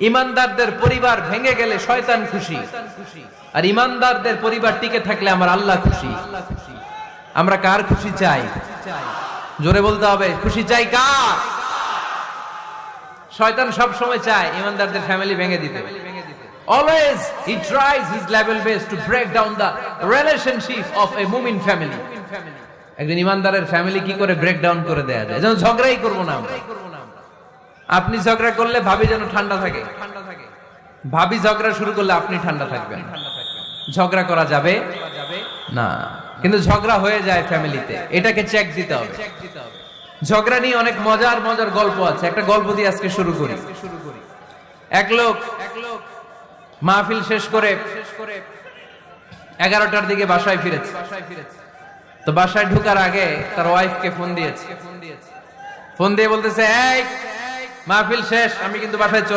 ইমানদারদের পরিবার ভেঙে গেলে শয়তান খুশি, আর ইমানদারদের পরিবার টিকে থাকলে আমার আল্লাহ খুশি। আমরা কার খুশি চাই? জোরে বলতে হবে, খুশি চাই কার? শয়তান সব সময় চায় ইমানদারদের ফ্যামিলি ভেঙে দিতে। Always he tries his level best to break down the relationship of a mu'min family. একজন ইমানদারের ফ্যামিলি কি করে ব্রেক ডাউন করে দেয়া যায়? যেন ঝগড়াই করব না আমরা। আপনি ঝগড়া করলে ভাবি যেন ঠান্ডা থাকে, ভাবি ঝগড়া শুরু করলে আপনি ঠান্ডা থাকবেন। ঝগড়া করা যাবে না, কিন্তু ঝগড়া হয়ে যায় ফ্যামিলিতে, এটাকে চেক দিতে হবে। ঝগড়া নিয়ে অনেক মজার মজার গল্প আছে। একটা গল্প দিয়ে আজকে শুরু করি। এক লোক মাহফিল শেষ করে 11টার দিকে বাসায় ফিরেছে। তো বাসায় ঢোকার আগে তার ওয়াইফকে ফোন দিয়েছে। ফোন দিয়ে বলতেছে, এই মাহফিল শেষ, আমি কিন্তু বাসায় চলে